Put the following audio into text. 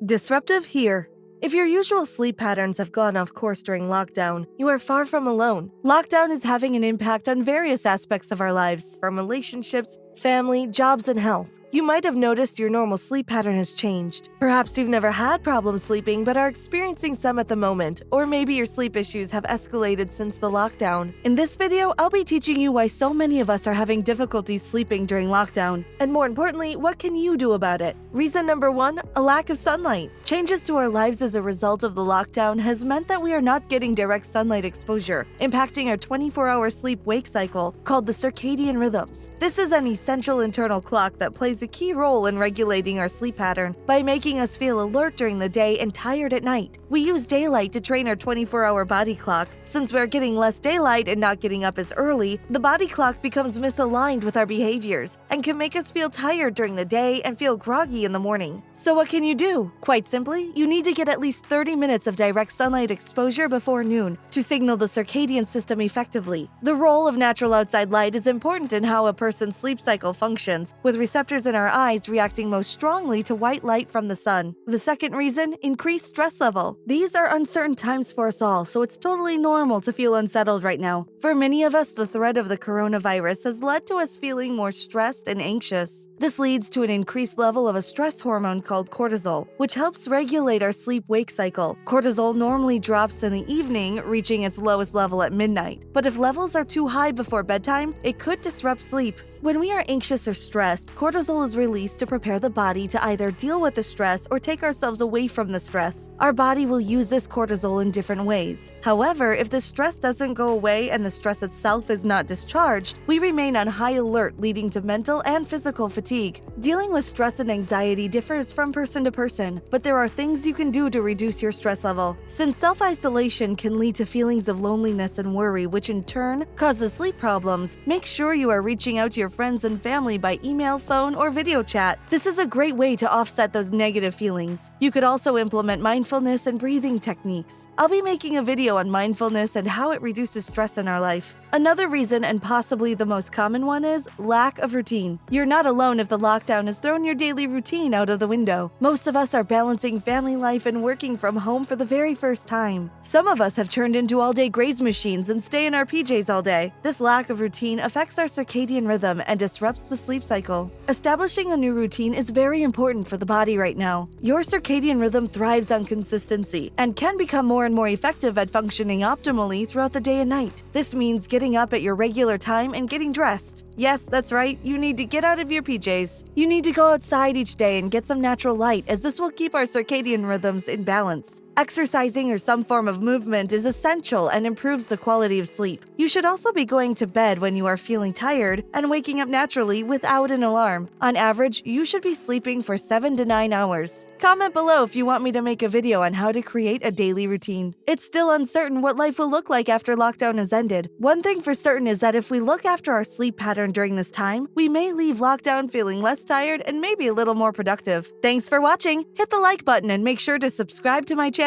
Disruptive here. If your usual sleep patterns have gone off course during lockdown, you are far from alone. Lockdown is having an impact on various aspects of our lives, from relationships, family, jobs, and health. You might have noticed your normal sleep pattern has changed. Perhaps you've never had problems sleeping but are experiencing some at the moment, or maybe your sleep issues have escalated since the lockdown. In this video, I'll be teaching you why so many of us are having difficulty sleeping during lockdown, and more importantly, what can you do about it? Reason number 1, a lack of sunlight. Changes to our lives as a result of the lockdown has meant that we are not getting direct sunlight exposure, impacting our 24-hour sleep-wake cycle called the circadian rhythms. This is an essential internal clock that plays a key role in regulating our sleep pattern by making us feel alert during the day and tired at night. We use daylight to train our 24-hour body clock. Since we're getting less daylight and not getting up as early, the body clock becomes misaligned with our behaviors and can make us feel tired during the day and feel groggy in the morning. So what can you do? Quite simply, you need to get at least 30 minutes of direct sunlight exposure before noon to signal the circadian system effectively. The role of natural outside light is important in how a person's sleep cycle functions, with receptors in our eyes reacting most strongly to white light from the sun. The second reason, increased stress level. These are uncertain times for us all, so it's totally normal to feel unsettled right now. For many of us, the threat of the coronavirus has led to us feeling more stressed and anxious. This leads to an increased level of a stress hormone called cortisol, which helps regulate our sleep-wake cycle. Cortisol normally drops in the evening, reaching its lowest level at midnight. But if levels are too high before bedtime, it could disrupt sleep. When we are anxious or stressed, cortisol is released to prepare the body to either deal with the stress or take ourselves away from the stress. Our body will use this cortisol in different ways. However, if the stress doesn't go away and the stress itself is not discharged, we remain on high alert, leading to mental and physical fatigue. Dealing with stress and anxiety differs from person to person, but there are things you can do to reduce your stress level. Since self-isolation can lead to feelings of loneliness and worry, which in turn causes sleep problems, make sure you are reaching out to your friends and family by email, phone, or video chat. This is a great way to offset those negative feelings. You could also implement mindfulness and breathing techniques. I'll be making a video on mindfulness and how it reduces stress in our life. Another reason, and possibly the most common one, is lack of routine. You're not alone if the lockdown has thrown your daily routine out of the window. Most of us are balancing family life and working from home for the very first time. Some of us have turned into all-day graze machines and stay in our PJs all day. This lack of routine affects our circadian rhythm and disrupts the sleep cycle. Establishing a new routine is very important for the body right now. Your circadian rhythm thrives on consistency and can become more and more effective at functioning optimally throughout the day and night. This means getting up at your regular time and getting dressed. Yes, that's right, you need to get out of your PJs. You need to go outside each day and get some natural light, as this will keep our circadian rhythms in balance. Exercising or some form of movement is essential and improves the quality of sleep. You should also be going to bed when you are feeling tired and waking up naturally without an alarm. On average, you should be sleeping for 7 to 9 hours. Comment below if you want me to make a video on how to create a daily routine. It's still uncertain what life will look like after lockdown has ended. One thing for certain is that if we look after our sleep pattern during this time, we may leave lockdown feeling less tired and maybe a little more productive. Thanks for watching. Hit the like button and make sure to subscribe to my channel.